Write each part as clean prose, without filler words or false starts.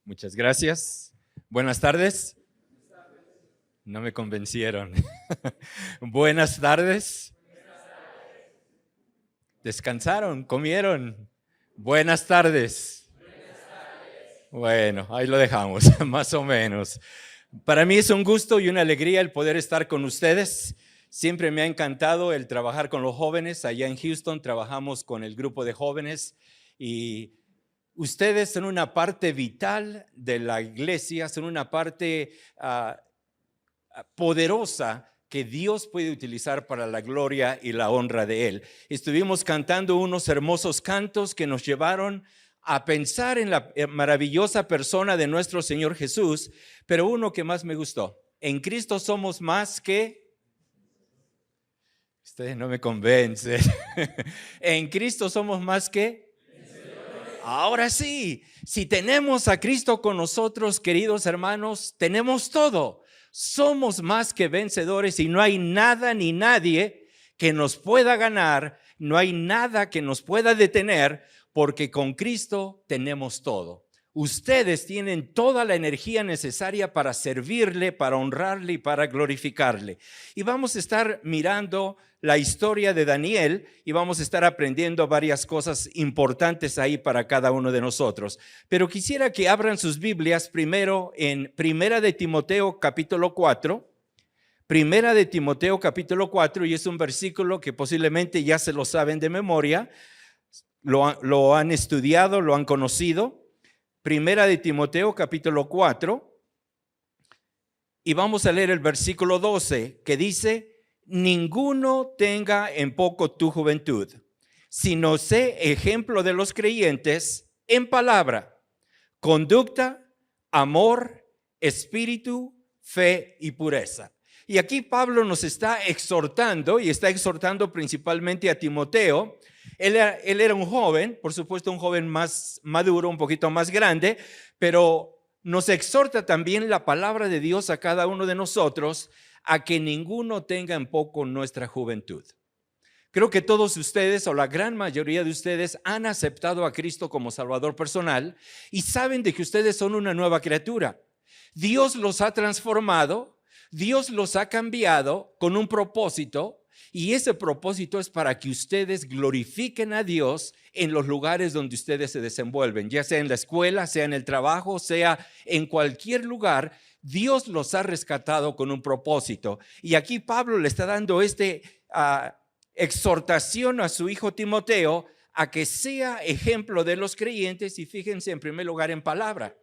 Muchas gracias. Buenas tardes. No me convencieron. Buenas tardes. ¿Descansaron? ¿Comieron? Buenas tardes. Bueno, ahí lo dejamos, más o menos. Para mí es un gusto y una alegría el poder estar con ustedes. Siempre me ha encantado el trabajar con los jóvenes. Allá en Houston trabajamos con el grupo de jóvenes y ustedes son una parte vital de la iglesia, son una parte poderosa que Dios puede utilizar para la gloria y la honra de Él. Estuvimos cantando unos hermosos cantos que nos llevaron a pensar en la maravillosa persona de nuestro Señor Jesús, pero uno que más me gustó: en Cristo somos más que... Ustedes no me convencen. En Cristo somos más que... Ahora sí, si tenemos a Cristo con nosotros, queridos hermanos, tenemos todo. Somos más que vencedores y no hay nada ni nadie que nos pueda ganar, no hay nada que nos pueda detener, porque con Cristo tenemos todo. Ustedes tienen toda la energía necesaria para servirle, para honrarle y para glorificarle. Y vamos a estar mirando la historia de Daniel y vamos a estar aprendiendo varias cosas importantes ahí para cada uno de nosotros. Pero quisiera que abran sus Biblias primero en Primera de Timoteo capítulo 4. Primera de Timoteo capítulo 4, y es un versículo que posiblemente ya se lo saben de memoria, lo han estudiado, lo han conocido. Primera de Timoteo capítulo 4, y vamos a leer el versículo 12 que dice: ninguno tenga en poco tu juventud, sino sé ejemplo de los creyentes en palabra, conducta, amor, espíritu, fe y pureza. Y aquí Pablo nos está exhortando, y está exhortando principalmente a Timoteo. Él era un joven, por supuesto un joven más maduro, un poquito más grande, pero nos exhorta también la palabra de Dios a cada uno de nosotros a que ninguno tenga en poco nuestra juventud. Creo que todos ustedes, o la gran mayoría de ustedes, han aceptado a Cristo como Salvador personal y saben de que ustedes son una nueva criatura. Dios los ha transformado, Dios los ha cambiado con un propósito. Y ese propósito es para que ustedes glorifiquen a Dios en los lugares donde ustedes se desenvuelven, ya sea en la escuela, sea en el trabajo, sea en cualquier lugar. Dios los ha rescatado con un propósito. Y aquí Pablo le está dando exhortación a su hijo Timoteo a que sea ejemplo de los creyentes. Y fíjense, en primer lugar, en palabra,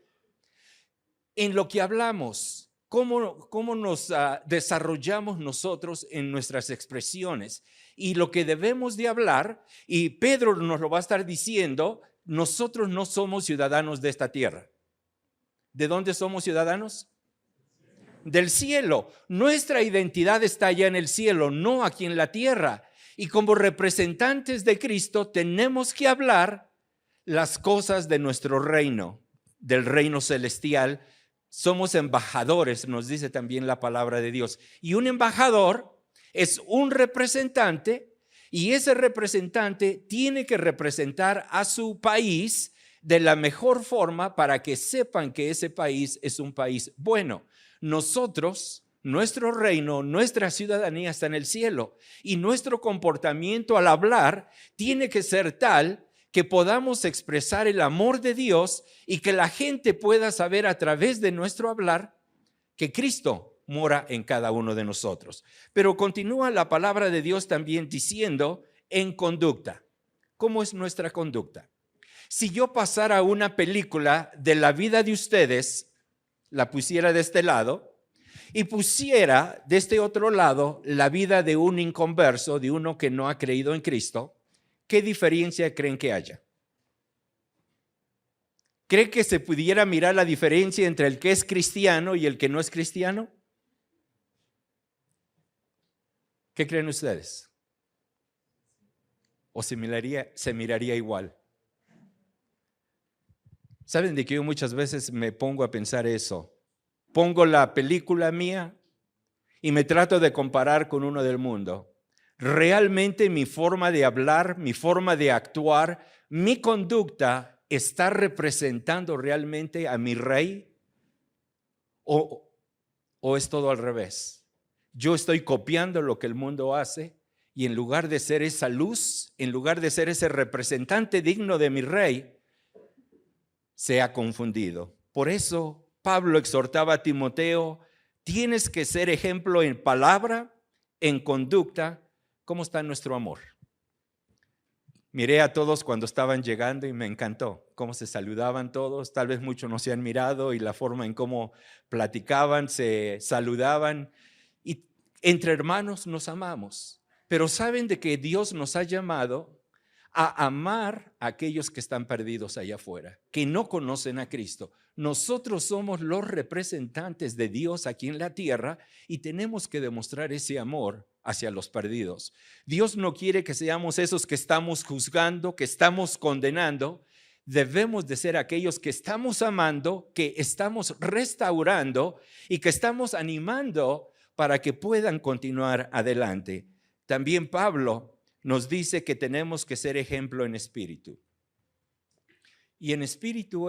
en lo que hablamos. ¿Cómo nos desarrollamos nosotros en nuestras expresiones? Y lo que debemos de hablar, y Pedro nos lo va a estar diciendo, nosotros no somos ciudadanos de esta tierra. ¿De dónde somos ciudadanos? Del cielo. Nuestra identidad está allá en el cielo, no aquí en la tierra. Y como representantes de Cristo tenemos que hablar las cosas de nuestro reino, del reino celestial. Somos embajadores, nos dice también la palabra de Dios. Y un embajador es un representante, y ese representante tiene que representar a su país de la mejor forma para que sepan que ese país es un país bueno. Nosotros, nuestro reino, nuestra ciudadanía está en el cielo, y nuestro comportamiento al hablar tiene que ser tal que podamos expresar el amor de Dios y que la gente pueda saber a través de nuestro hablar que Cristo mora en cada uno de nosotros. Pero continúa la palabra de Dios también diciendo en conducta. ¿Cómo es nuestra conducta? Si yo pasara una película de la vida de ustedes, la pusiera de este lado y pusiera de este otro lado la vida de un inconverso, de uno que no ha creído en Cristo, ¿qué diferencia creen que haya? ¿Cree que se pudiera mirar la diferencia entre el que es cristiano y el que no es cristiano? ¿Qué creen ustedes? ¿O se miraría igual? ¿Saben de que yo muchas veces me pongo a pensar eso? Pongo la película mía y me trato de comparar con uno del mundo. Realmente mi forma de hablar, mi forma de actuar, mi conducta está representando realmente a mi rey o es todo al revés? Yo estoy copiando lo que el mundo hace y en lugar de ser esa luz, en lugar de ser ese representante digno de mi rey, se ha confundido. Por eso Pablo exhortaba a Timoteo, tienes que ser ejemplo en palabra, en conducta. ¿Cómo está nuestro amor? Miré a todos cuando estaban llegando y me encantó cómo se saludaban todos. Tal vez muchos no se han mirado y la forma en cómo platicaban, se saludaban. Y entre hermanos nos amamos. Pero saben de que Dios nos ha llamado a amar a aquellos que están perdidos allá afuera, que no conocen a Cristo. Nosotros somos los representantes de Dios aquí en la tierra y tenemos que demostrar ese amor hacia los perdidos. Dios no quiere que seamos esos que estamos juzgando, que estamos condenando. Debemos de ser aquellos que estamos amando, que estamos restaurando y que estamos animando para que puedan continuar adelante. También Pablo nos dice que tenemos que ser ejemplo en espíritu. Y en espíritu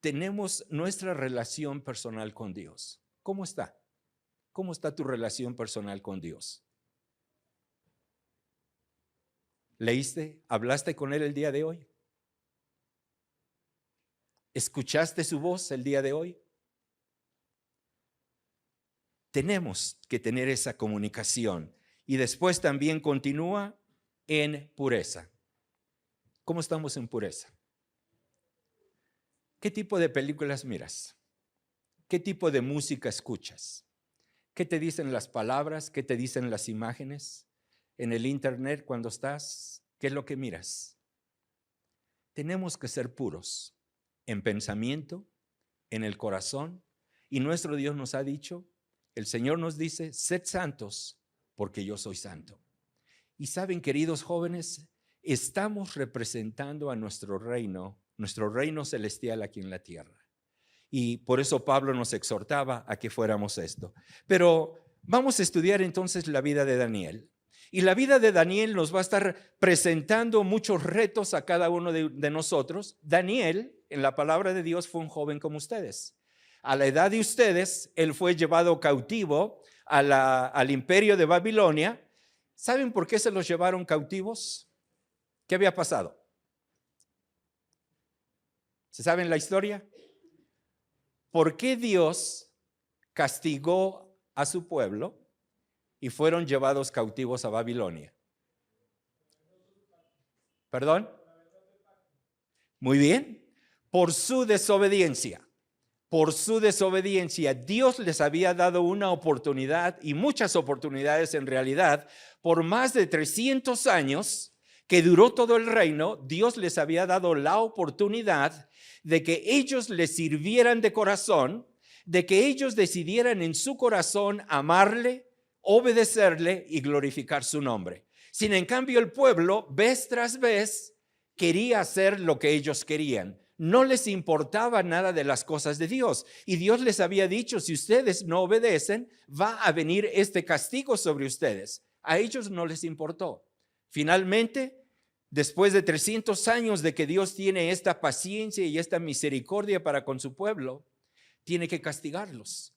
tenemos nuestra relación personal con Dios. ¿Cómo está? ¿Cómo está tu relación personal con Dios? ¿Leíste? ¿Hablaste con Él el día de hoy? ¿Escuchaste su voz el día de hoy? Tenemos que tener esa comunicación. Y después también continúa en pureza. ¿Cómo estamos en pureza? ¿Qué tipo de películas miras? ¿Qué tipo de música escuchas? ¿Qué te dicen las palabras? ¿Qué te dicen las imágenes? En el internet cuando estás, ¿qué es lo que miras? Tenemos que ser puros en pensamiento, en el corazón. Y nuestro Dios nos ha dicho, el Señor nos dice, sed santos porque yo soy santo. Y saben, queridos jóvenes, estamos representando a nuestro reino celestial aquí en la tierra. Y por eso Pablo nos exhortaba a que fuéramos esto. Pero vamos a estudiar entonces la vida de Daniel. Y la vida de Daniel nos va a estar presentando muchos retos a cada uno de nosotros. Daniel, en la palabra de Dios, fue un joven como ustedes. A la edad de ustedes, él fue llevado cautivo al imperio de Babilonia. ¿Saben por qué se los llevaron cautivos? ¿Qué había pasado? ¿Se saben la historia? ¿Por qué Dios castigó a su pueblo y fueron llevados cautivos a Babilonia? ¿Perdón? Muy bien. Por su desobediencia. Por su desobediencia, Dios les había dado una oportunidad y muchas oportunidades en realidad. Por más de 300 años que duró todo el reino, Dios les había dado la oportunidad de que ellos le sirvieran de corazón, de que ellos decidieran en su corazón amarle, obedecerle y glorificar su nombre. Sin en cambio, el pueblo, vez tras vez, quería hacer lo que ellos querían. No les importaba nada de las cosas de Dios. Y Dios les había dicho, si ustedes no obedecen, va a venir este castigo sobre ustedes. A ellos no les importó. Finalmente, después de 300 años de que Dios tiene esta paciencia y esta misericordia para con su pueblo, tiene que castigarlos.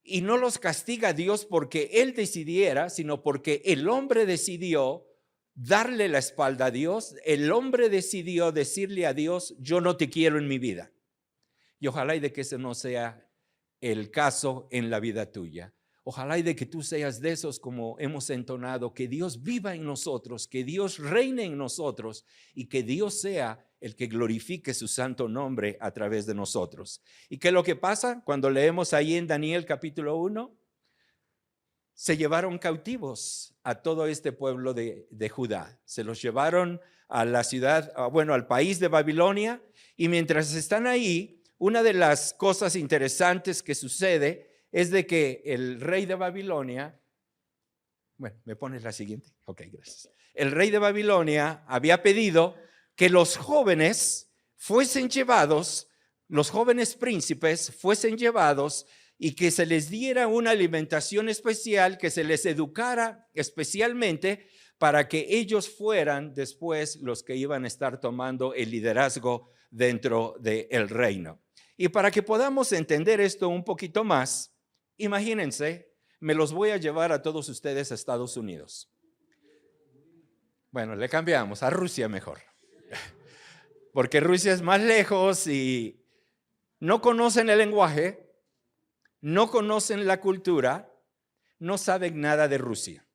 Y no los castiga Dios porque Él decidiera, sino porque el hombre decidió darle la espalda a Dios. El hombre decidió decirle a Dios, yo no te quiero en mi vida. Y ojalá y de que ese no sea el caso en la vida tuya. Ojalá y de que tú seas de esos, como hemos entonado, que Dios viva en nosotros, que Dios reine en nosotros y que Dios sea el que glorifique su santo nombre a través de nosotros. ¿Y qué es lo que pasa cuando leemos ahí en Daniel capítulo 1? Se llevaron cautivos a todo este pueblo de Judá. Se los llevaron a la ciudad, al país de Babilonia. Y mientras están ahí, una de las cosas interesantes que sucede es de que el rey de Babilonia, ¿me pones la siguiente? Ok, gracias. El rey de Babilonia había pedido que los jóvenes fuesen llevados, los jóvenes príncipes fuesen llevados y que se les diera una alimentación especial, que se les educara especialmente para que ellos fueran después los que iban a estar tomando el liderazgo dentro del reino. Y para que podamos entender esto un poquito más, imagínense, me los voy a llevar a todos ustedes a Estados Unidos. Bueno, le cambiamos a Rusia mejor, porque Rusia es más lejos y no conocen el lenguaje, no conocen la cultura, no saben nada de Rusia.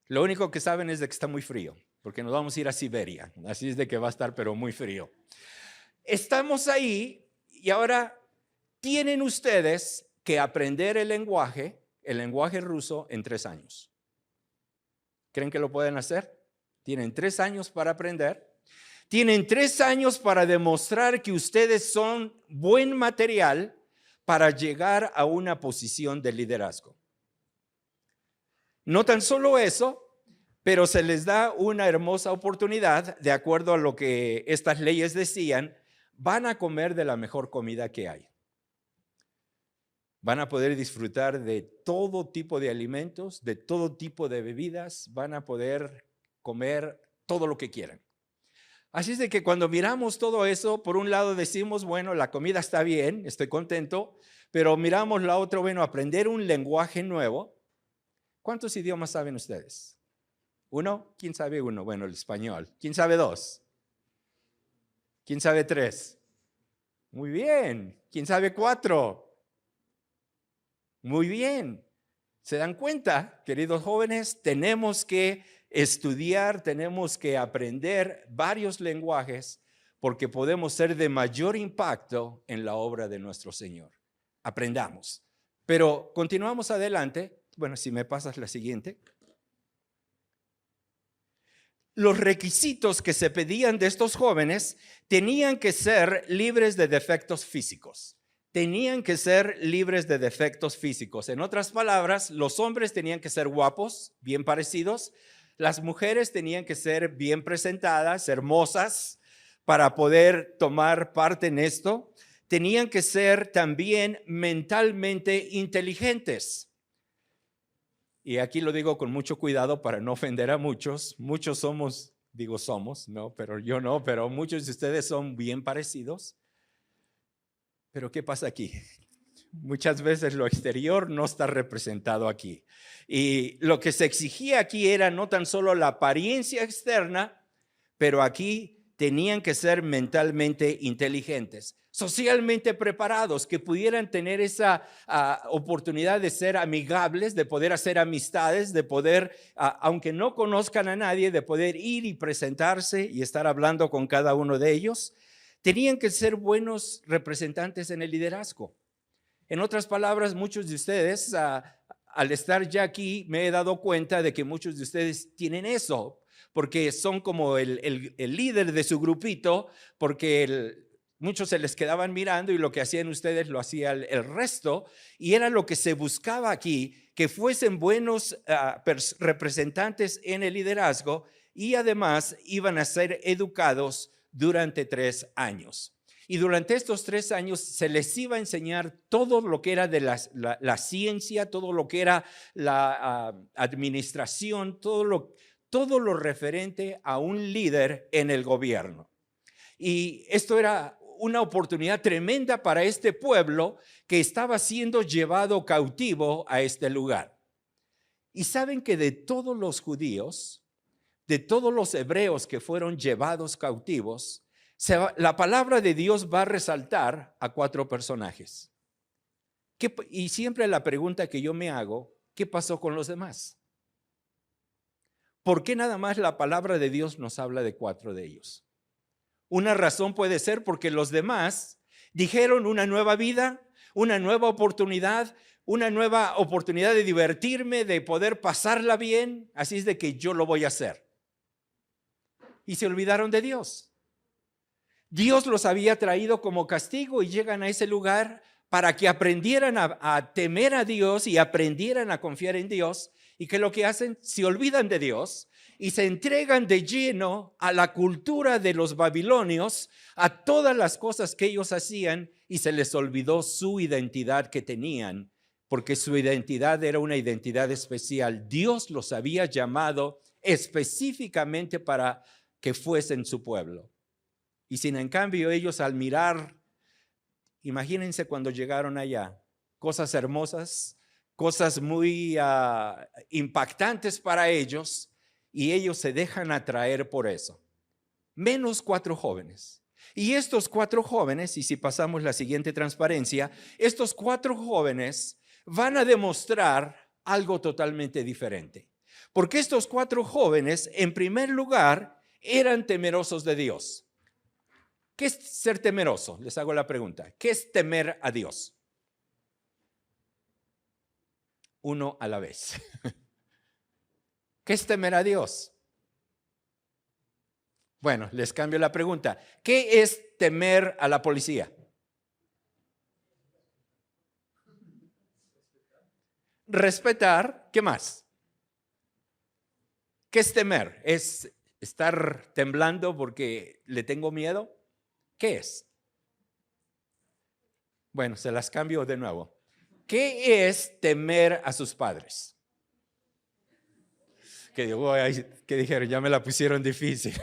Lo único que saben es de que está muy frío, porque nos vamos a ir a Siberia, así es de que va a estar pero muy frío. Estamos ahí y ahora tienen ustedes que aprender el lenguaje ruso en 3 años. ¿Creen que lo pueden hacer? Tienen 3 años para aprender. Tienen 3 años para demostrar que ustedes son buen material para llegar a una posición de liderazgo. No tan solo eso, pero se les da una hermosa oportunidad, de acuerdo a lo que estas leyes decían, van a comer de la mejor comida que hay. Van a poder disfrutar de todo tipo de alimentos, de todo tipo de bebidas, van a poder comer todo lo que quieran. Así es de que cuando miramos todo eso, por un lado decimos, bueno, la comida está bien, estoy contento, pero miramos la otra, bueno, aprender un lenguaje nuevo. ¿Cuántos idiomas saben ustedes? ¿1? ¿Quién sabe 1? Bueno, el español. ¿Quién sabe 2? ¿Quién sabe 3? Muy bien. ¿Quién sabe 4? Muy bien. ¿Se dan cuenta, queridos jóvenes? Tenemos que estudiar, tenemos que aprender varios lenguajes porque podemos ser de mayor impacto en la obra de nuestro Señor. Aprendamos. Pero continuamos adelante. Bueno, si me pasas la siguiente. Los requisitos que se pedían de estos jóvenes tenían que ser libres de defectos físicos. Tenían que ser libres de defectos físicos. En otras palabras, los hombres tenían que ser guapos, bien parecidos. Las mujeres tenían que ser bien presentadas, hermosas, para poder tomar parte en esto. Tenían que ser también mentalmente inteligentes. Y aquí lo digo con mucho cuidado para no ofender a muchos. Muchos somos, no, pero yo no, pero muchos de ustedes son bien parecidos. Pero ¿qué pasa aquí? Muchas veces lo exterior no está representado aquí. Y lo que se exigía aquí era no tan solo la apariencia externa, pero aquí tenían que ser mentalmente inteligentes, socialmente preparados, que pudieran tener esa oportunidad de ser amigables, de poder hacer amistades, de poder, aunque no conozcan a nadie, de poder ir y presentarse y estar hablando con cada uno de ellos. Tenían que ser buenos representantes en el liderazgo. En otras palabras, muchos de ustedes, al estar ya aquí, me he dado cuenta de que muchos de ustedes tienen eso, porque son como el líder de su grupito, porque muchos se les quedaban mirando y lo que hacían ustedes lo hacía el resto, y era lo que se buscaba aquí, que fuesen buenos representantes en el liderazgo y además iban a ser educados durante 3 años. Y durante estos 3 años se les iba a enseñar todo lo que era de la ciencia, todo lo que era la administración, todo lo referente a un líder en el gobierno. Y esto era una oportunidad tremenda para este pueblo que estaba siendo llevado cautivo a este lugar. Y saben que de todos los judíos, de todos los hebreos que fueron llevados cautivos, la palabra de Dios va a resaltar a 4 personajes. Y siempre la pregunta que yo me hago, ¿qué pasó con los demás? ¿Por qué nada más la palabra de Dios nos habla de 4 de ellos? Una razón puede ser porque los demás dijeron una nueva vida, una nueva oportunidad de divertirme, de poder pasarla bien, así es de que yo lo voy a hacer. Y se olvidaron de Dios. Dios los había traído como castigo y llegan a ese lugar para que aprendieran a temer a Dios y aprendieran a confiar en Dios. ¿Y qué es lo que hacen? Se olvidan de Dios y se entregan de lleno a la cultura de los babilonios, a todas las cosas que ellos hacían, y se les olvidó su identidad que tenían, porque su identidad era una identidad especial. Dios los había llamado específicamente para que fuesen su pueblo. Y sin en cambio ellos al mirar, imagínense cuando llegaron allá, cosas hermosas, cosas muy impactantes para ellos, y ellos se dejan atraer por eso. Menos 4 jóvenes. Y estos 4 jóvenes, y si pasamos la siguiente transparencia, estos 4 jóvenes van a demostrar algo totalmente diferente. Porque estos 4 jóvenes, en primer lugar, eran temerosos de Dios. ¿Qué es ser temeroso? Les hago la pregunta. ¿Qué es temer a Dios? Uno a la vez. ¿Qué es temer a Dios? Bueno, les cambio la pregunta. ¿Qué es temer a la policía? Respetar. ¿Qué más? ¿Qué es temer? ¿Es estar temblando porque le tengo miedo? ¿Qué es? Bueno, se las cambio de nuevo. ¿Qué es temer a sus padres? Que dijeron, ya me la pusieron difícil.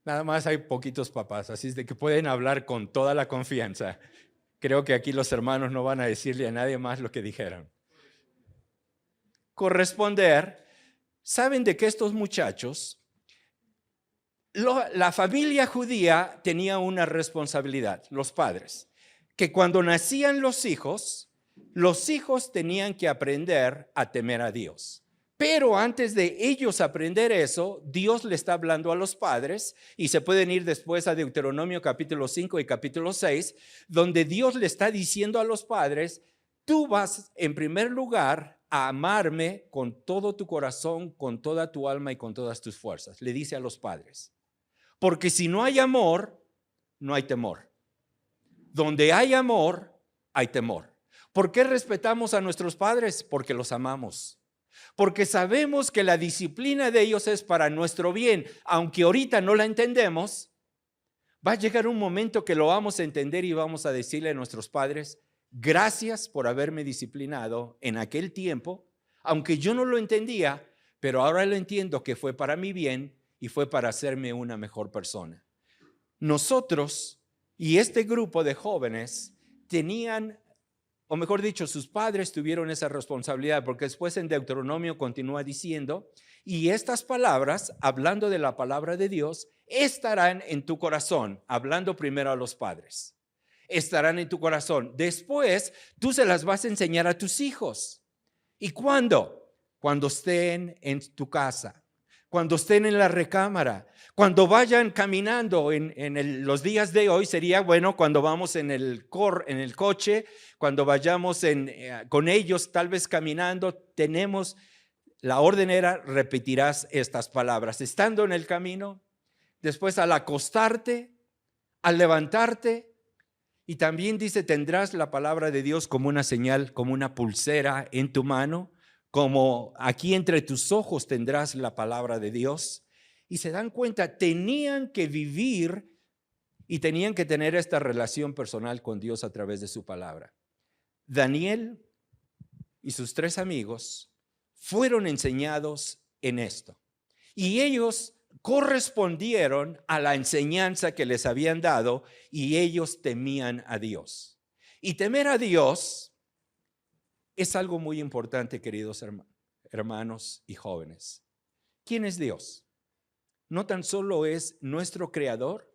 Nada más hay poquitos papás, así es de que pueden hablar con toda la confianza. Creo que aquí los hermanos no van a decirle a nadie más lo que dijeron. Corresponder. ¿Saben de que estos muchachos, la familia judía tenía una responsabilidad, los padres, que cuando nacían los hijos tenían que aprender a temer a Dios. Pero antes de ellos aprender eso, Dios le está hablando a los padres, y se pueden ir después a Deuteronomio capítulo 5 y capítulo 6, donde Dios le está diciendo a los padres, tú vas en primer lugar a amarme con todo tu corazón, con toda tu alma y con todas tus fuerzas. Le dice a los padres, porque si no hay amor, no hay temor. Donde hay amor, hay temor. ¿Por qué respetamos a nuestros padres? Porque los amamos. Porque sabemos que la disciplina de ellos es para nuestro bien. Aunque ahorita no la entendemos, va a llegar un momento que lo vamos a entender y vamos a decirle a nuestros padres, gracias por haberme disciplinado en aquel tiempo, aunque yo no lo entendía, pero ahora lo entiendo que fue para mi bien y fue para hacerme una mejor persona. Nosotros y este grupo de jóvenes tenían, o mejor dicho, sus padres tuvieron esa responsabilidad, porque después en Deuteronomio continúa diciendo, y estas palabras, hablando de la palabra de Dios, estarán en tu corazón, hablando primero a los padres. Estarán en tu corazón. Después, tú se las vas a enseñar a tus hijos. ¿Y cuándo? Cuando estén en tu casa, cuando estén en la recámara, cuando vayan caminando en los días de hoy, sería bueno cuando vamos en el coche, cuando vayamos con ellos, tal vez caminando, tenemos la orden era, repetirás estas palabras, estando en el camino, después al acostarte, al levantarte. Y también dice, tendrás la palabra de Dios como una señal, como una pulsera en tu mano, como aquí entre tus ojos tendrás la palabra de Dios. Y se dan cuenta, tenían que vivir y tenían que tener esta relación personal con Dios a través de su palabra. Daniel y sus 3 amigos fueron enseñados en esto. Y ellos correspondieron a la enseñanza que les habían dado y ellos temían a Dios. Y temer a Dios es algo muy importante, queridos hermanos y jóvenes. ¿Quién es Dios? No tan solo es nuestro creador,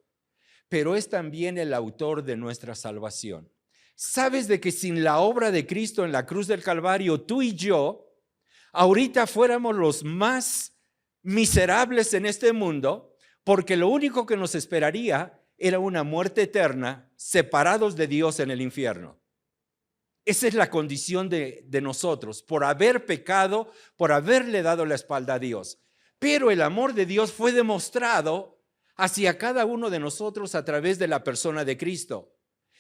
pero es también el autor de nuestra salvación. ¿Sabes de que sin la obra de Cristo en la cruz del Calvario, tú y yo, ahorita fuéramos los más miserables en este mundo, porque lo único que nos esperaría era una muerte eterna, separados de Dios en el infierno? Esa es la condición de nosotros, por haber pecado, por haberle dado la espalda a Dios. Pero el amor de Dios fue demostrado hacia cada uno de nosotros a través de la persona de Cristo.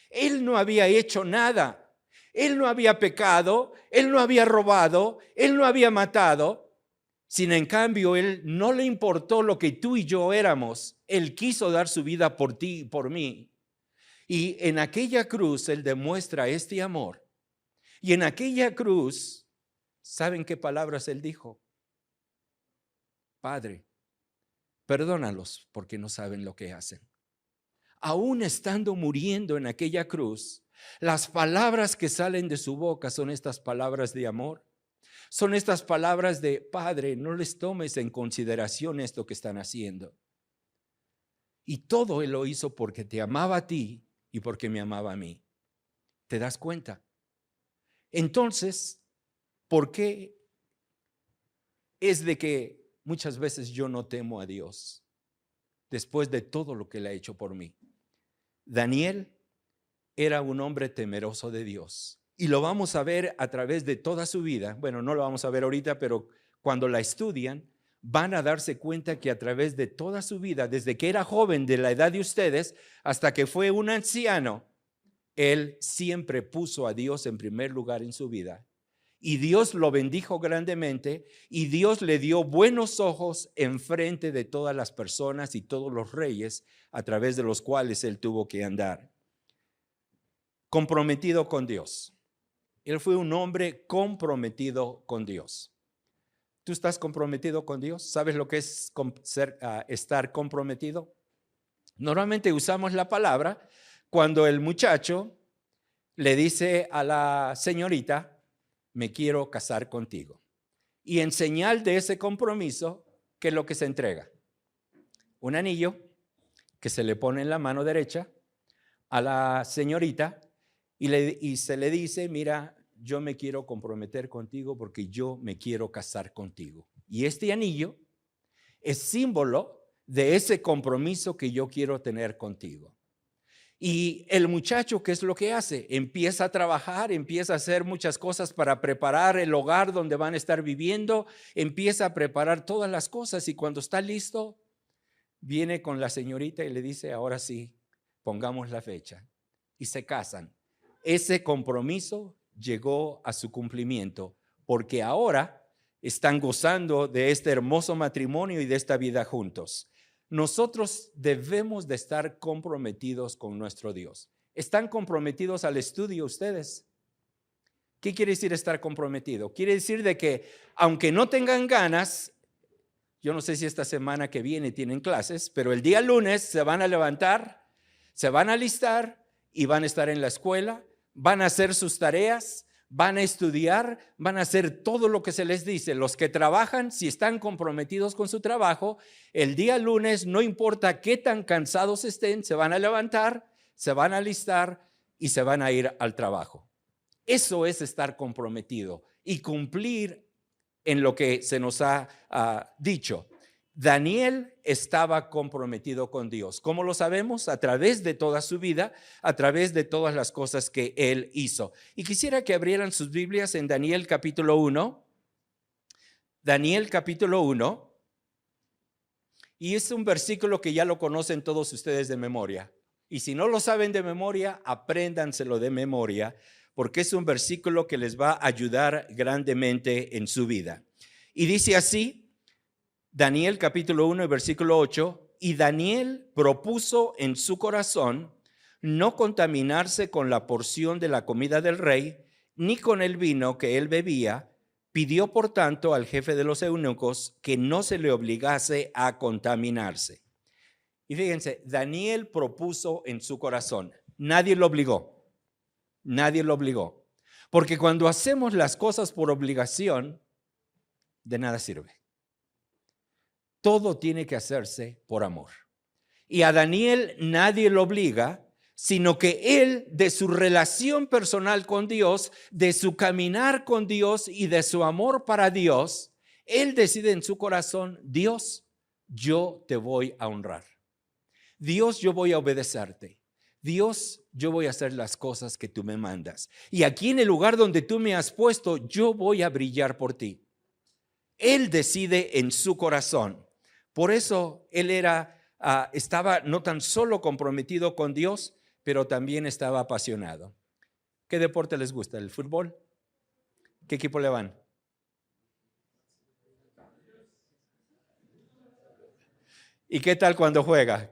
Él no había hecho nada, Él no había pecado, Él no había robado, Él no había matado. Sin en cambio, Él no le importó lo que tú y yo éramos. Él quiso dar su vida por ti y por mí. Y en aquella cruz Él demuestra este amor. Y en aquella cruz, ¿saben qué palabras Él dijo? Padre, perdónalos porque no saben lo que hacen. Aún estando muriendo en aquella cruz, las palabras que salen de su boca son estas palabras de amor. Son estas palabras de: Padre, no les tomes en consideración esto que están haciendo. Y todo Él lo hizo porque te amaba a ti y porque me amaba a mí. ¿Te das cuenta? Entonces, ¿por qué es de que muchas veces yo no temo a Dios después de todo lo que Él ha hecho por mí? Daniel era un hombre temeroso de Dios. Y lo vamos a ver a través de toda su vida. Bueno, no lo vamos a ver ahorita, pero cuando la estudian, van a darse cuenta que a través de toda su vida, desde que era joven, de la edad de ustedes, hasta que fue un anciano, él siempre puso a Dios en primer lugar en su vida. Y Dios lo bendijo grandemente y Dios le dio buenos ojos en frente de todas las personas y todos los reyes a través de los cuales él tuvo que andar. Comprometido con Dios. Él fue un hombre comprometido con Dios. ¿Tú estás comprometido con Dios? ¿Sabes lo que es estar comprometido? Normalmente usamos la palabra cuando el muchacho le dice a la señorita: me quiero casar contigo. Y en señal de ese compromiso, ¿qué es lo que se entrega? Un anillo que se le pone en la mano derecha a la señorita y se le dice: mira, yo me quiero comprometer contigo porque yo me quiero casar contigo. Y este anillo es símbolo de ese compromiso que yo quiero tener contigo. Y el muchacho, ¿qué es lo que hace? Empieza a trabajar, empieza a hacer muchas cosas para preparar el hogar donde van a estar viviendo, empieza a preparar todas las cosas y cuando está listo, viene con la señorita y le dice: ahora sí, pongamos la fecha. Y se casan. Ese compromiso llegó a su cumplimiento porque ahora están gozando de este hermoso matrimonio y de esta vida juntos. Nosotros debemos de estar comprometidos con nuestro Dios. ¿Están comprometidos al estudio ustedes? ¿Qué quiere decir estar comprometido? Quiere decir de que aunque no tengan ganas, yo no sé si esta semana que viene tienen clases, pero el día lunes se van a levantar, se van a alistar y van a estar en la escuela, van a hacer sus tareas, van a estudiar, van a hacer todo lo que se les dice. Los que trabajan, si están comprometidos con su trabajo, el día lunes, no importa qué tan cansados estén, se van a levantar, se van a alistar y se van a ir al trabajo. Eso es estar comprometido y cumplir en lo que se nos ha dicho. Daniel estaba comprometido con Dios. ¿Cómo lo sabemos? A través de toda su vida, a través de todas las cosas que él hizo. Y quisiera que abrieran sus Biblias en Daniel capítulo 1. Daniel capítulo 1. Y es un versículo que ya lo conocen todos ustedes de memoria. Y si no lo saben de memoria, apréndanselo de memoria, porque es un versículo que les va a ayudar grandemente en su vida. Y dice así, Daniel capítulo 1 versículo 8, y Daniel propuso en su corazón no contaminarse con la porción de la comida del rey, ni con el vino que él bebía. Pidió por tanto al jefe de los eunucos que no se le obligase a contaminarse. Y fíjense, Daniel propuso en su corazón, nadie lo obligó, nadie lo obligó. Porque cuando hacemos las cosas por obligación, de nada sirve. Todo tiene que hacerse por amor. Y a Daniel nadie lo obliga, sino que él, de su relación personal con Dios, de su caminar con Dios y de su amor para Dios, él decide en su corazón: Dios, yo te voy a honrar. Dios, yo voy a obedecerte. Dios, yo voy a hacer las cosas que tú me mandas. Y aquí en el lugar donde tú me has puesto, yo voy a brillar por ti. Él decide en su corazón. Por eso él estaba no tan solo comprometido con Dios, pero también estaba apasionado. ¿Qué deporte les gusta? ¿El fútbol? ¿Qué equipo le van? ¿Y qué tal cuando juega?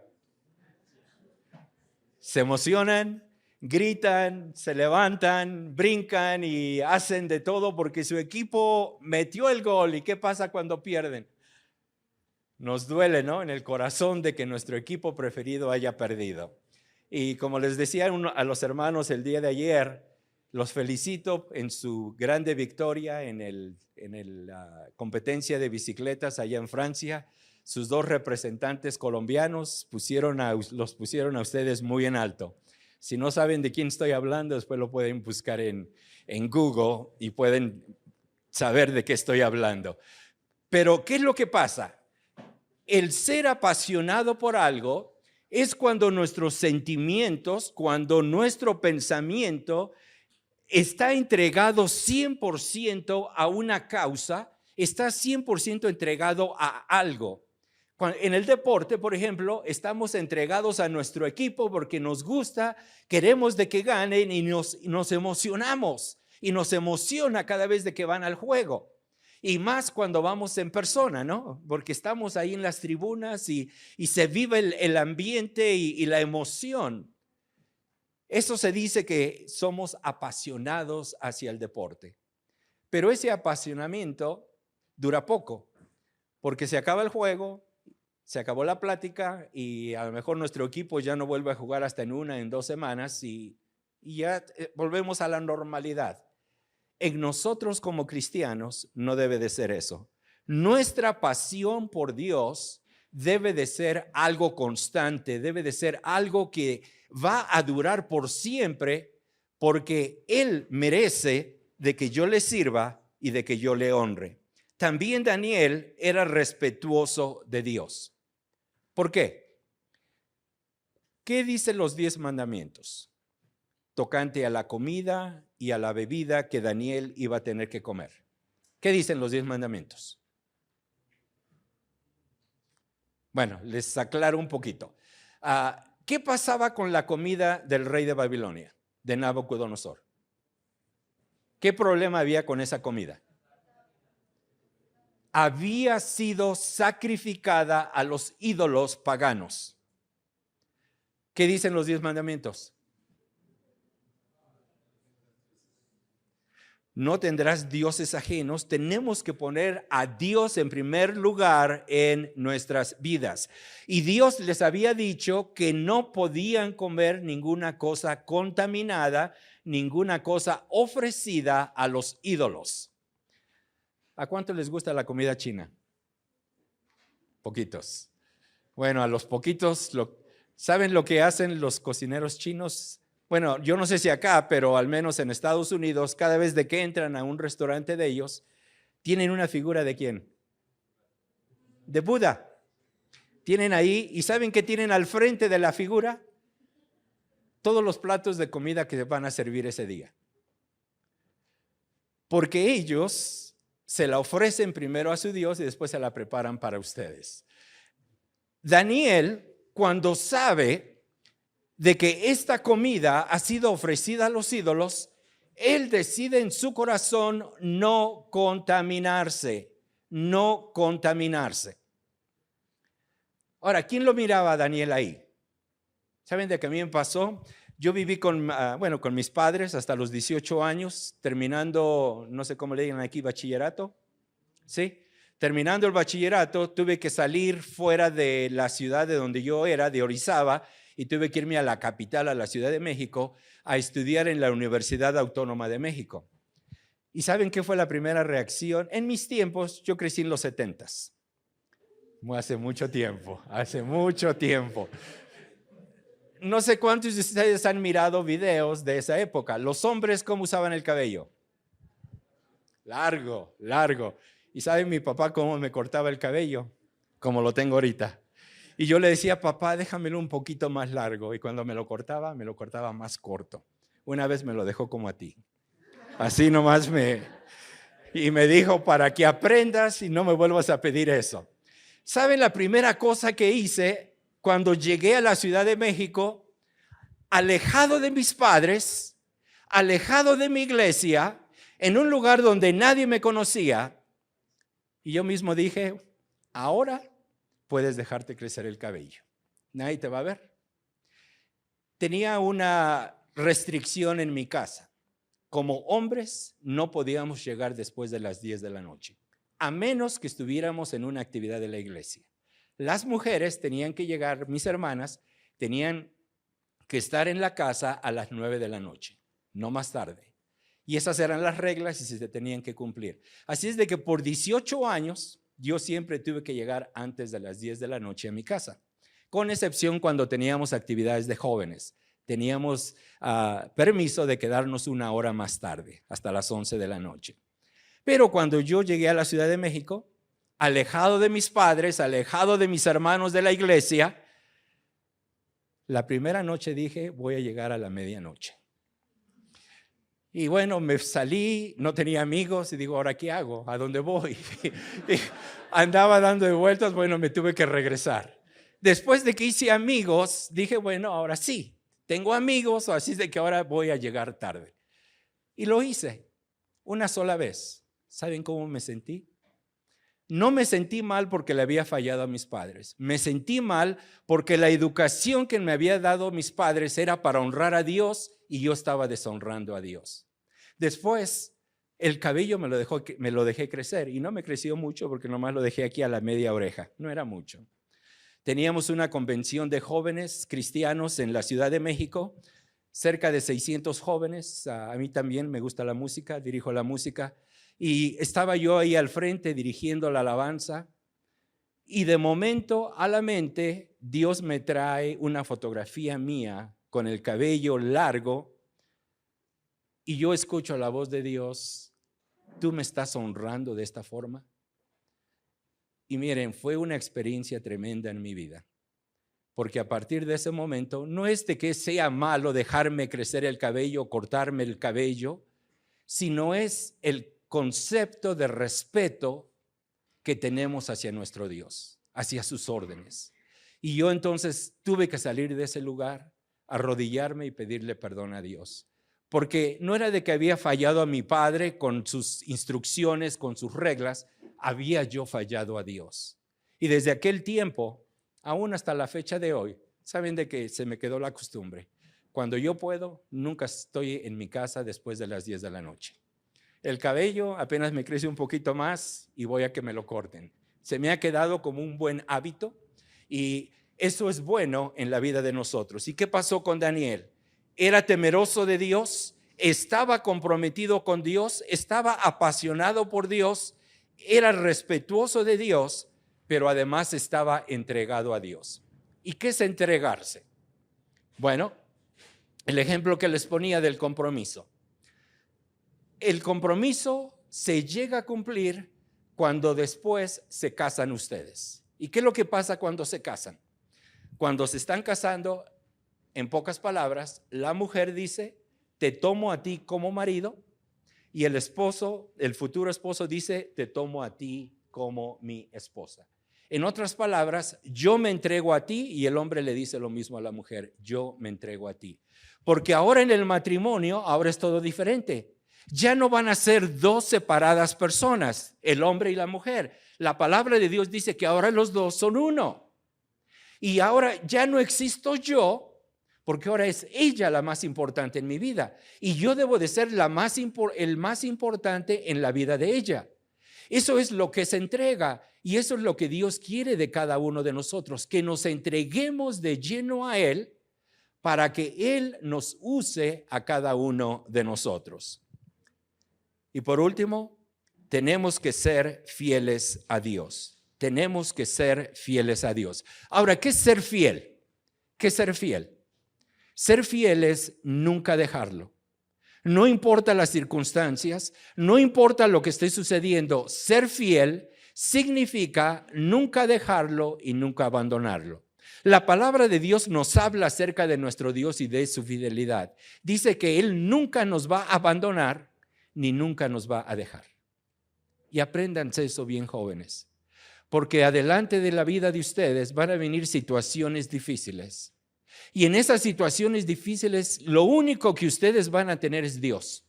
Se emocionan, gritan, se levantan, brincan y hacen de todo porque su equipo metió el gol. ¿Y qué pasa cuando pierden? Nos duele, ¿no? En el corazón de que nuestro equipo preferido haya perdido. Y como les decía a los hermanos el día de ayer, los felicito en su grande victoria en la competencia de bicicletas allá en Francia. Sus dos representantes colombianos los pusieron a ustedes muy en alto. Si no saben de quién estoy hablando, después lo pueden buscar en Google y pueden saber de qué estoy hablando. Pero, ¿qué es lo que pasa? El ser apasionado por algo es cuando nuestros sentimientos, cuando nuestro pensamiento está entregado 100% a una causa, está 100% entregado a algo. En el deporte, por ejemplo, estamos entregados a nuestro equipo porque nos gusta, queremos de que ganen y nos emocionamos. Y nos emociona cada vez de que van al juego. Y más cuando vamos en persona, ¿no? Porque estamos ahí en las tribunas y se vive el ambiente y la emoción. Eso se dice que somos apasionados hacia el deporte. Pero ese apasionamiento dura poco, porque se acaba el juego, se acabó la plática y a lo mejor nuestro equipo ya no vuelve a jugar hasta en 2 semanas y ya volvemos a la normalidad. En nosotros como cristianos no debe de ser eso. Nuestra pasión por Dios debe de ser algo constante, debe de ser algo que va a durar por siempre, porque Él merece de que yo le sirva y de que yo le honre. También Daniel era respetuoso de Dios. ¿Por qué? ¿Qué dicen los 10 mandamientos? Tocante a la comida y a la bebida que Daniel iba a tener que comer. ¿Qué dicen los 10 mandamientos? Bueno, les aclaro un poquito. ¿Qué pasaba con la comida del rey de Babilonia, de Nabucodonosor? ¿Qué problema había con esa comida? Había sido sacrificada a los ídolos paganos. ¿Qué dicen los 10 mandamientos? No tendrás dioses ajenos. Tenemos que poner a Dios en primer lugar en nuestras vidas. Y Dios les había dicho que no podían comer ninguna cosa contaminada, ninguna cosa ofrecida a los ídolos. ¿A cuánto les gusta la comida china? Poquitos. Bueno, a los poquitos, ¿saben lo que hacen los cocineros chinos? Bueno, yo no sé si acá, pero al menos en Estados Unidos, cada vez de que entran a un restaurante de ellos, tienen una figura ¿de quién? De Buda. Tienen ahí, ¿y saben qué tienen al frente de la figura? Todos los platos de comida que van a servir ese día. Porque ellos se la ofrecen primero a su Dios y después se la preparan para ustedes. Daniel, cuando sabe de que esta comida ha sido ofrecida a los ídolos, él decide en su corazón no contaminarse, no contaminarse. Ahora, ¿quién lo miraba a Daniel ahí? ¿Saben de qué a mí me pasó? Yo viví con mis padres hasta los 18 años, terminando, no sé cómo le digan aquí, bachillerato, ¿sí? Terminando el bachillerato, tuve que salir fuera de la ciudad de donde yo era, de Orizaba, y tuve que irme a la capital, a la Ciudad de México, a estudiar en la Universidad Autónoma de México. ¿Y saben qué fue la primera reacción? En mis tiempos, yo crecí en los 70s. Hace mucho tiempo. No sé cuántos de ustedes han mirado videos de esa época. Los hombres, ¿cómo usaban el cabello? Largo. ¿Y saben mi papá cómo me cortaba el cabello? Como lo tengo ahorita. Y yo le decía, papá, déjamelo un poquito más largo. Y cuando me lo cortaba más corto. Una vez me lo dejó como a ti. Así nomás y me dijo, para que aprendas y no me vuelvas a pedir eso. ¿Saben la primera cosa que hice cuando llegué a la Ciudad de México? Alejado de mis padres, alejado de mi iglesia, en un lugar donde nadie me conocía. Y yo mismo dije, ahora puedes dejarte crecer el cabello. Nadie te va a ver. Tenía una restricción en mi casa. Como hombres no podíamos llegar después de las 10 de la noche, a menos que estuviéramos en una actividad de la iglesia. Las mujeres tenían que llegar, mis hermanas, tenían que estar en la casa a las 9 de la noche, no más tarde. Y esas eran las reglas y se tenían que cumplir. Así es de que por 18 años yo siempre tuve que llegar antes de las 10 de la noche a mi casa, con excepción cuando teníamos actividades de jóvenes. Teníamos permiso de quedarnos una hora más tarde, hasta las 11 de la noche. Pero cuando yo llegué a la Ciudad de México, alejado de mis padres, alejado de mis hermanos de la iglesia, la primera noche dije, voy a llegar a la medianoche. Y bueno, me salí, no tenía amigos y digo, ¿ahora qué hago? ¿A dónde voy? Y andaba dando de vueltas, bueno, me tuve que regresar. Después de que hice amigos, dije, bueno, ahora sí, tengo amigos, así es de que ahora voy a llegar tarde. Y lo hice una sola vez. ¿Saben cómo me sentí? No me sentí mal porque le había fallado a mis padres. Me sentí mal porque la educación que me había dado mis padres era para honrar a Dios y yo estaba deshonrando a Dios. Después, el cabello me lo dejé crecer y no me creció mucho porque nomás lo dejé aquí a la media oreja. No era mucho. Teníamos una convención de jóvenes cristianos en la Ciudad de México, cerca de 600 jóvenes. A mí también me gusta la música, dirijo la música. Y estaba yo ahí al frente dirigiendo la alabanza y de momento a la mente Dios me trae una fotografía mía con el cabello largo y yo escucho la voz de Dios, ¿tú me estás honrando de esta forma? Y miren, fue una experiencia tremenda en mi vida, porque a partir de ese momento no es de que sea malo dejarme crecer el cabello, cortarme el cabello, sino es el concepto de respeto que tenemos hacia nuestro Dios, hacia sus órdenes. Y yo entonces tuve que salir de ese lugar, arrodillarme y pedirle perdón a Dios, porque no era de que había fallado a mi padre con sus instrucciones, con sus reglas, había yo fallado a Dios. Y desde aquel tiempo, aún hasta la fecha de hoy, saben de que se me quedó la costumbre. Cuando yo puedo, nunca estoy en mi casa después de las 10 de la noche. El cabello apenas me crece un poquito más y voy a que me lo corten. Se me ha quedado como un buen hábito y eso es bueno en la vida de nosotros. ¿Y qué pasó con Daniel? Era temeroso de Dios, estaba comprometido con Dios, estaba apasionado por Dios, era respetuoso de Dios, pero además estaba entregado a Dios. ¿Y qué es entregarse? Bueno, el ejemplo que les ponía del compromiso. El compromiso se llega a cumplir cuando después se casan ustedes. ¿Y qué es lo que pasa cuando se casan? Cuando se están casando, en pocas palabras, la mujer dice, te tomo a ti como marido, y el esposo, el futuro esposo dice, te tomo a ti como mi esposa. En otras palabras, yo me entrego a ti, y el hombre le dice lo mismo a la mujer, yo me entrego a ti. Porque ahora en el matrimonio, ahora es todo diferente. Ya no van a ser dos separadas personas, el hombre y la mujer. La palabra de Dios dice que ahora los dos son uno. Y ahora ya no existo yo, porque ahora es ella la más importante en mi vida. Y yo debo de ser el más importante en la vida de ella. Eso es lo que se entrega y eso es lo que Dios quiere de cada uno de nosotros, que nos entreguemos de lleno a Él para que Él nos use a cada uno de nosotros. Y por último, tenemos que ser fieles a Dios. Tenemos que ser fieles a Dios. Ahora, ¿qué es ser fiel? ¿Qué es ser fiel? Ser fiel es nunca dejarlo. No importa las circunstancias, no importa lo que esté sucediendo, ser fiel significa nunca dejarlo y nunca abandonarlo. La palabra de Dios nos habla acerca de nuestro Dios y de su fidelidad. Dice que Él nunca nos va a abandonar ni nunca nos va a dejar. Y apréndanse eso bien, jóvenes, porque adelante de la vida de ustedes van a venir situaciones difíciles. Y en esas situaciones difíciles, lo único que ustedes van a tener es Dios.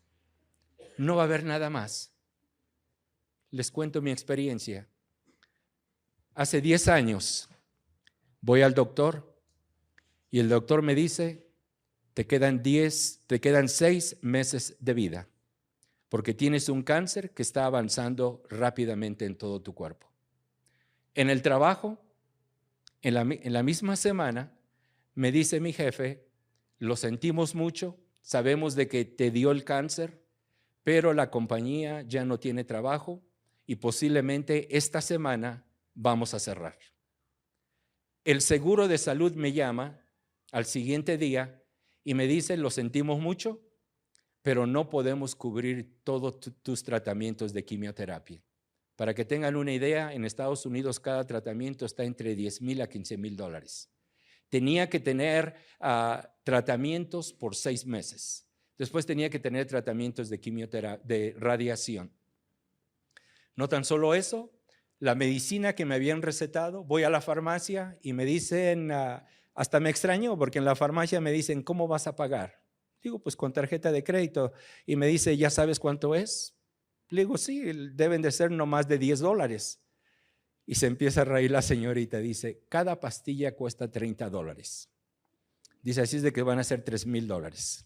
No va a haber nada más. Les cuento mi experiencia. Hace 10 años voy al doctor y el doctor me dice, te quedan 6 meses de vida, porque tienes un cáncer que está avanzando rápidamente en todo tu cuerpo. En el trabajo, En la misma semana me dice mi jefe, lo sentimos mucho, sabemos de que te dio el cáncer, pero la compañía ya no tiene trabajo y posiblemente esta semana vamos a cerrar. El seguro de salud me llama al siguiente día y me dice, lo sentimos mucho, pero no podemos cubrir todos tus tratamientos de quimioterapia. Para que tengan una idea, en Estados Unidos cada tratamiento está entre $10,000 a $15,000. Tenía que tener tratamientos por 6 meses. Después tenía que tener tratamientos de quimioterapia, de radiación. No tan solo eso, la medicina que me habían recetado, voy a la farmacia y me dicen, hasta me extrañó porque en la farmacia me dicen, ¿cómo vas a pagar? Digo, pues con tarjeta de crédito. Y me dice, ¿ya sabes cuánto es? Le digo, sí, deben de ser no más de $10. Y se empieza a reír la señorita, dice, cada pastilla cuesta $30. Dice, así es de que van a ser $3,000.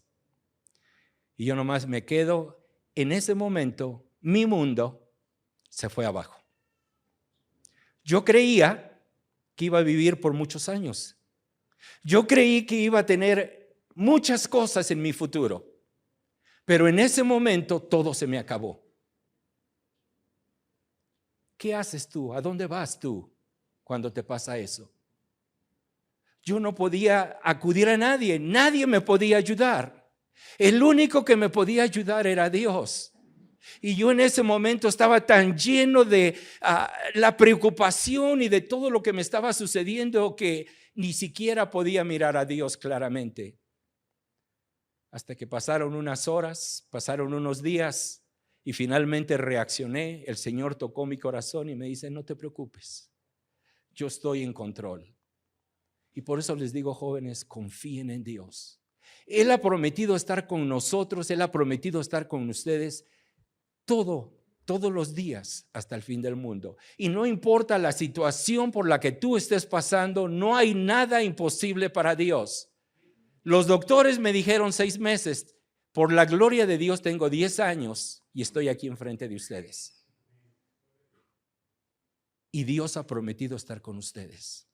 Y yo nomás me quedo, en ese momento, mi mundo se fue abajo. Yo creía que iba a vivir por muchos años. Yo creí que iba a tener muchas cosas en mi futuro. Pero en ese momento todo se me acabó. ¿Qué haces tú? ¿A dónde vas tú cuando te pasa eso? Yo no podía acudir a nadie. Nadie me podía ayudar. El único que me podía ayudar era Dios. Y yo en ese momento estaba tan lleno de la preocupación y de todo lo que me estaba sucediendo que ni siquiera podía mirar a Dios claramente. Hasta que pasaron unas horas, pasaron unos días y finalmente reaccioné. El Señor tocó mi corazón y me dice, no te preocupes, yo estoy en control. Y por eso les digo, jóvenes, confíen en Dios. Él ha prometido estar con nosotros, Él ha prometido estar con ustedes todos los días hasta el fin del mundo. Y no importa la situación por la que tú estés pasando, no hay nada imposible para Dios. Los doctores me dijeron 6 meses. Por la gloria de Dios tengo 10 años y estoy aquí enfrente de ustedes. Y Dios ha prometido estar con ustedes.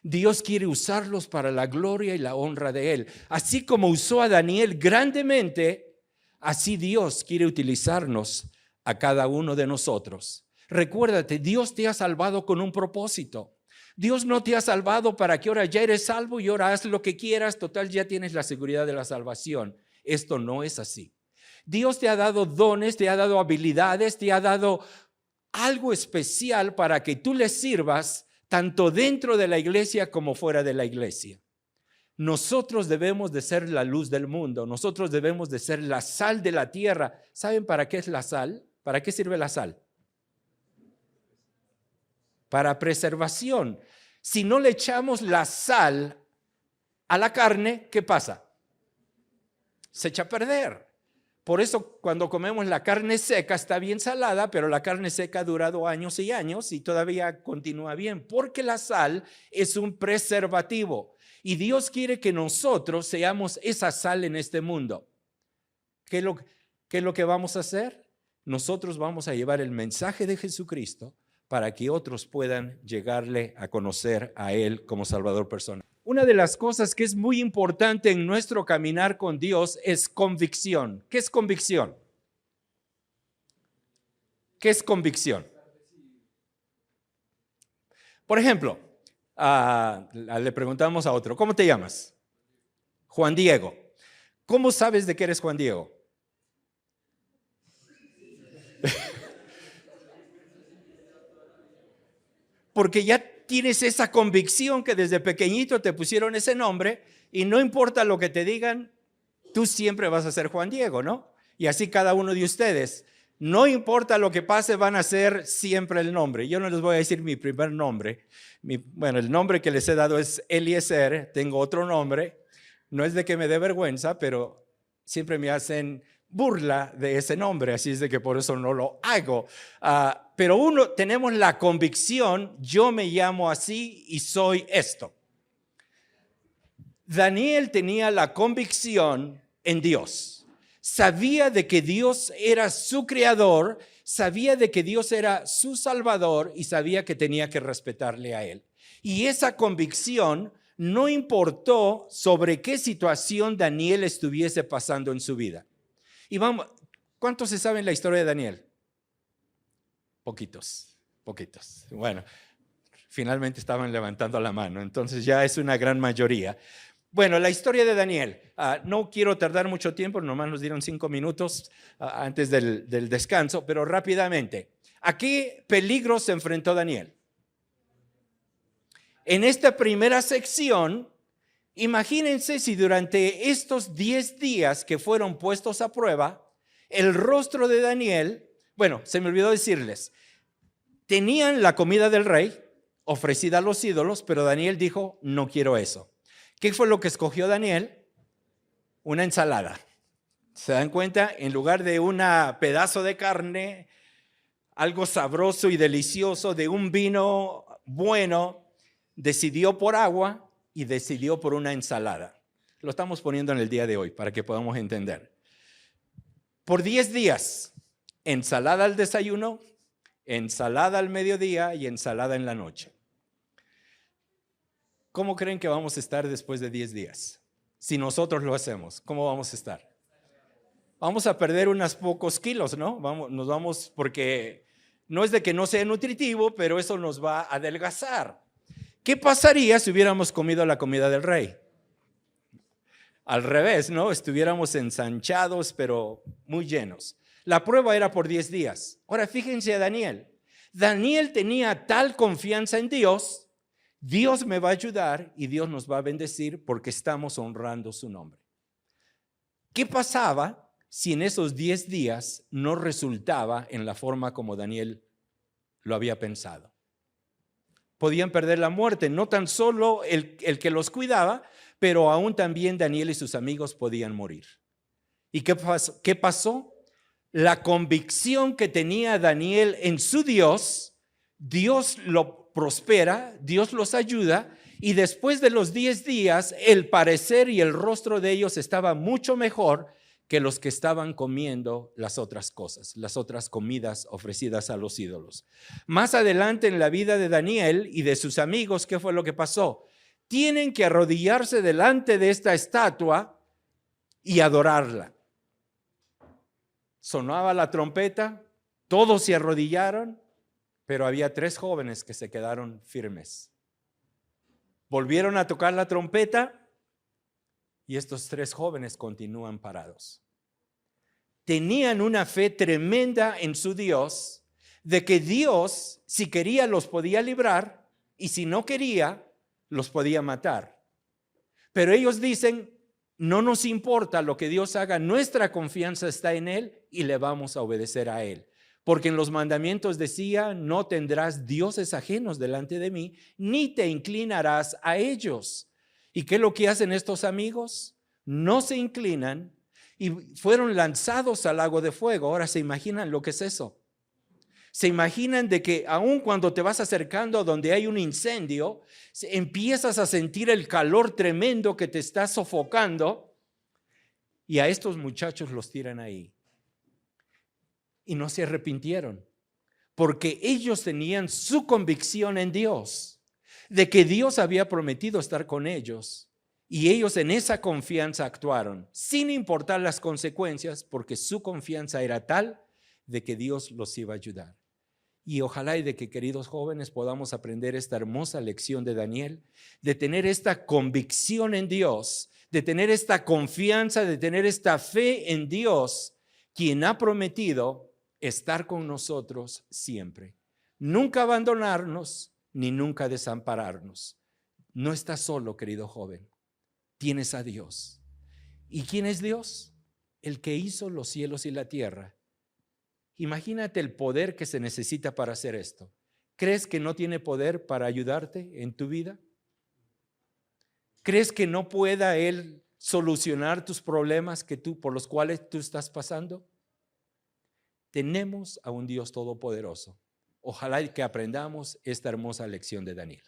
Dios quiere usarlos para la gloria y la honra de Él. Así como usó a Daniel grandemente, así Dios quiere utilizarnos a cada uno de nosotros. Recuérdate, Dios te ha salvado con un propósito. Dios no te ha salvado para que ahora ya eres salvo y ahora haz lo que quieras, total ya tienes la seguridad de la salvación. Esto no es así. Dios te ha dado dones, te ha dado habilidades, te ha dado algo especial para que tú le sirvas tanto dentro de la iglesia como fuera de la iglesia. Nosotros debemos de ser la luz del mundo, nosotros debemos de ser la sal de la tierra. ¿Saben para qué es la sal? ¿Para qué sirve la sal? Para preservación. Si no le echamos la sal a la carne, ¿qué pasa? Se echa a perder. Por eso cuando comemos la carne seca está bien salada, pero la carne seca ha durado años y años y todavía continúa bien, porque la sal es un preservativo. Y Dios quiere que nosotros seamos esa sal en este mundo. ¿Qué es lo que vamos a hacer? Nosotros vamos a llevar el mensaje de Jesucristo para que otros puedan llegarle a conocer a Él como Salvador personal. Una de las cosas que es muy importante en nuestro caminar con Dios es convicción. ¿Qué es convicción? ¿Qué es convicción? Por ejemplo, le preguntamos a otro, ¿cómo te llamas? Juan Diego. ¿Cómo sabes de que eres Juan Diego? Porque ya tienes esa convicción que desde pequeñito te pusieron ese nombre y no importa lo que te digan, tú siempre vas a ser Juan Diego, ¿no? Y así cada uno de ustedes. No importa lo que pase, van a ser siempre el nombre. Yo no les voy a decir mi primer nombre. El nombre que les he dado es Eliezer. Tengo otro nombre. No es de que me dé vergüenza, pero siempre me hacen burla de ese nombre, así es de que por eso no lo hago. Pero tenemos la convicción, yo me llamo así y soy esto. Daniel tenía la convicción en Dios. Sabía de que Dios era su creador, sabía de que Dios era su salvador y sabía que tenía que respetarle a Él. Y esa convicción no importó sobre qué situación Daniel estuviese pasando en su vida. Y vamos, ¿cuántos se saben la historia de Daniel? Poquitos. Bueno, finalmente estaban levantando la mano, entonces ya es una gran mayoría. Bueno, la historia de Daniel. No quiero tardar mucho tiempo, nomás nos dieron 5 minutos antes del descanso, pero rápidamente. ¿A qué peligro se enfrentó Daniel? En esta primera sección, imagínense si durante estos 10 días que fueron puestos a prueba, el rostro de Daniel, bueno, se me olvidó decirles, tenían la comida del rey ofrecida a los ídolos, pero Daniel dijo, no quiero eso. ¿Qué fue lo que escogió Daniel? Una ensalada. ¿Se dan cuenta? En lugar de un pedazo de carne, algo sabroso y delicioso, de un vino bueno, decidió por agua y decidió por una ensalada. Lo estamos poniendo en el día de hoy para que podamos entender. Por 10 días, ensalada al desayuno, ensalada al mediodía y ensalada en la noche. ¿Cómo creen que vamos a estar después de 10 días? Si nosotros lo hacemos, ¿cómo vamos a estar? Vamos a perder unos pocos kilos, ¿no? Nos vamos porque no es de que no sea nutritivo, pero eso nos va a adelgazar. ¿Qué pasaría si hubiéramos comido la comida del rey? Al revés, ¿no? Estuviéramos ensanchados, pero muy llenos. La prueba era por 10 días. Ahora fíjense a Daniel. Daniel tenía tal confianza en Dios. Dios me va a ayudar y Dios nos va a bendecir porque estamos honrando su nombre. ¿Qué pasaba si en esos 10 días no resultaba en la forma como Daniel lo había pensado? Podían perder la muerte, no tan solo el que los cuidaba, pero aún también Daniel y sus amigos podían morir. ¿Y qué pasó? La convicción que tenía Daniel en su Dios, Dios lo prospera, Dios los ayuda, y después de los 10 días, el parecer y el rostro de ellos estaba mucho mejor que los que estaban comiendo las otras cosas, las otras comidas ofrecidas a los ídolos. Más adelante en la vida de Daniel y de sus amigos, ¿qué fue lo que pasó? Tienen que arrodillarse delante de esta estatua y adorarla. Sonaba la trompeta, todos se arrodillaron, pero había 3 jóvenes que se quedaron firmes. Volvieron a tocar la trompeta y estos 3 jóvenes continúan parados. Tenían una fe tremenda en su Dios, de que Dios, si quería, los podía librar y si no quería, los podía matar. Pero ellos dicen, no nos importa lo que Dios haga, nuestra confianza está en Él y le vamos a obedecer a Él. Porque en los mandamientos decía, no tendrás dioses ajenos delante de mí, ni te inclinarás a ellos. ¿Y qué es lo que hacen estos amigos? No se inclinan y fueron lanzados al lago de fuego. Ahora se imaginan lo que es eso. Se imaginan de que aun cuando te vas acercando a donde hay un incendio, empiezas a sentir el calor tremendo que te está sofocando y a estos muchachos los tiran ahí. Y no se arrepintieron, porque ellos tenían su convicción en Dios, de que Dios había prometido estar con ellos, y ellos en esa confianza actuaron, sin importar las consecuencias, porque su confianza era tal de que Dios los iba a ayudar. Y ojalá y de que, queridos jóvenes, podamos aprender esta hermosa lección de Daniel, de tener esta convicción en Dios, de tener esta confianza, de tener esta fe en Dios, quien ha prometido estar con nosotros siempre. Nunca abandonarnos, ni nunca desampararnos. No estás solo, querido joven. Tienes a Dios. ¿Y quién es Dios? El que hizo los cielos y la tierra. Imagínate el poder que se necesita para hacer esto. ¿Crees que no tiene poder para ayudarte en tu vida? ¿Crees que no pueda Él solucionar tus problemas por los cuales tú estás pasando? Tenemos a un Dios todopoderoso. Ojalá que aprendamos esta hermosa lección de Daniel.